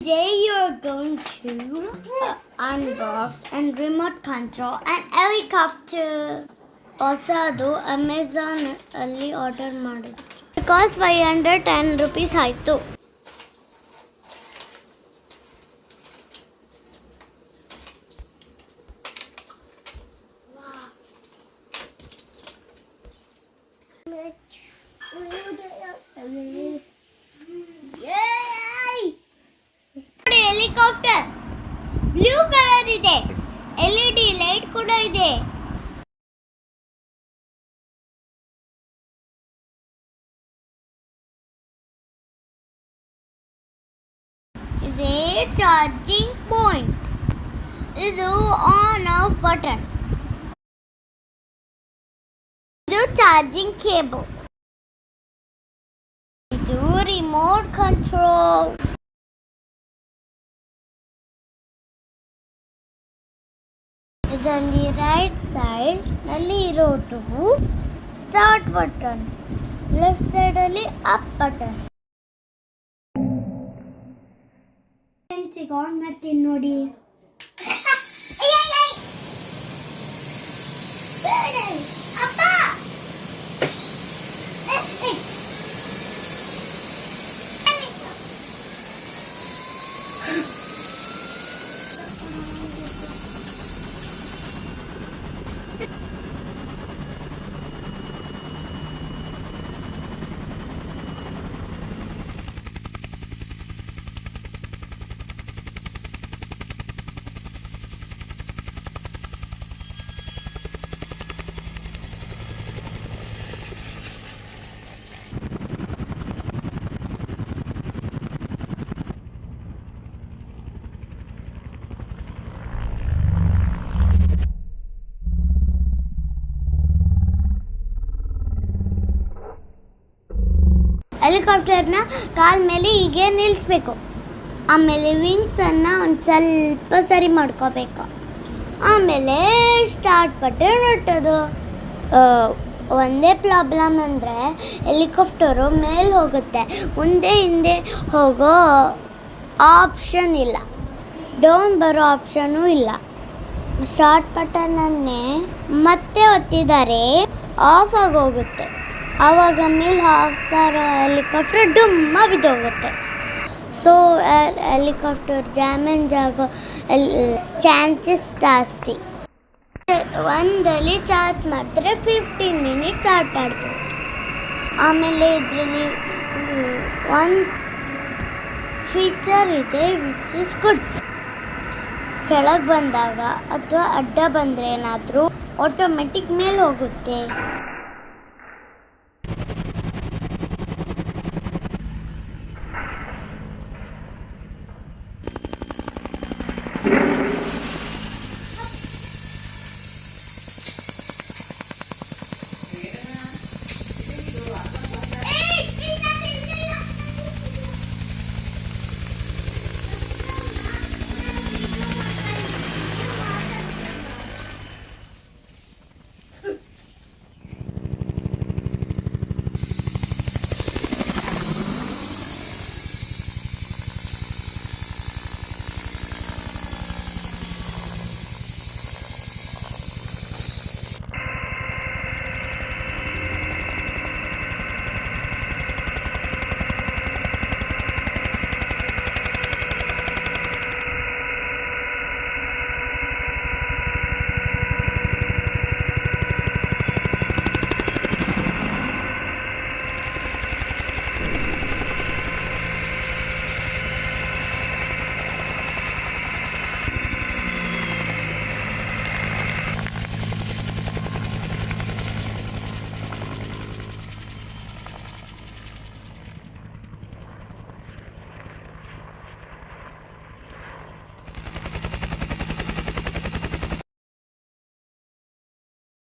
Today you're going to unbox and remote control an helicopter. ಹೊಸದು Amazon ಅಲ್ಲಿ order ಮಾಡಿದ್ದು because 510 rupees ಆಯಿತು. Helicopter blue colour ಇದೆ, LED light ಕೂಡ ಇದೆ. ಇದೇ ಚಾರ್ಜಿಂಗ್ ಪಾಯಿಂಟ್, ಇದು ಆನ್ ಆಫ್ ಬಟನ್, ಇದು ಚಾರ್ಜಿಂಗ್ ಕೇಬಲ್, ಇದು ರಿಮೋಟ್ ಕಂಟ್ರೋಲ್. ಇದರಲ್ಲಿ ರೈಟ್ ಸೈಡ್ ನಲ್ಲಿ ಇರೋದು ಸ್ಟಾರ್ಟ್ ಬಟನ್, ಲೆಫ್ಟ್ ಸೈಡ್ ಅಲ್ಲಿ ಅಪ್ ಬಟನ್. ಈಗ ಆನ್ ಮಾಡ್ತೀನಿ ನೋಡಿ. ಹೆಲಿಕಾಪ್ಟರ್ನ ಕಾಲ ಮೇಲೆ ಹೀಗೆ ನಿಲ್ಲಿಸ್ಬೇಕು. ಆಮೇಲೆ ವಿಂಗ್ಸನ್ನು ಒಂದು ಸ್ವಲ್ಪ ಸರಿ ಮಾಡ್ಕೋಬೇಕು. ಆಮೇಲೆ ಸ್ಟಾರ್ಟ್ ಬಟನ್ ಒಟ್ಟೋದು. ಒಂದೇ ಪ್ರಾಬ್ಲಮ್ ಅಂದರೆ ಹೆಲಿಕಾಪ್ಟರು ಮೇಲೆ ಹೋಗುತ್ತೆ, ಮುಂದೆ ಹಿಂದೆ ಹೋಗೋ ಆಪ್ಷನ್ ಇಲ್ಲ, ಡೌನ್ ಬರೋ ಆಪ್ಷನ್ನು ಇಲ್ಲ. ಸ್ಟಾರ್ಟ್ ಬಟನನ್ನೇ ಮತ್ತೆ ಒತ್ತಿದರೆ ಆಫ್ ಆಗೋಗುತ್ತೆ. ಆವಾಗ ಮೇಲೆ ಹಾಕ್ತಾ ಇರೋ ಹೆಲಿಕಾಪ್ಟರ್ ಡುಮ್ಮ ಬಿದ್ದೋಗುತ್ತೆ. ಸೊ ಹೆಲಿಕಾಪ್ಟರ್ ಡ್ಯಾಮೇಜ್ ಆಗೋ ಚಾನ್ಸಸ್ ಜಾಸ್ತಿ. ಒಂದಲ್ಲಿ ಚಾರ್ಜ್ ಮಾಡಿದ್ರೆ 15 ಮಿನಿಟ್ಸ್ ಆಟ ಆಡ್ಬೋದು. ಆಮೇಲೆ ಇದರಲ್ಲಿ ಒಂದು ಫೀಚರ್ ಇದೆ ವಿಚ್ ಇಸ್ ಗುಡ್. ಕೆಳಗೆ ಬಂದಾಗ ಅಥವಾ ಅಡ್ಡ ಬಂದರೆ ಏನಾದರೂ ಆಟೋಮೆಟಿಕ್ ಮೇಲೆ ಹೋಗುತ್ತೆ.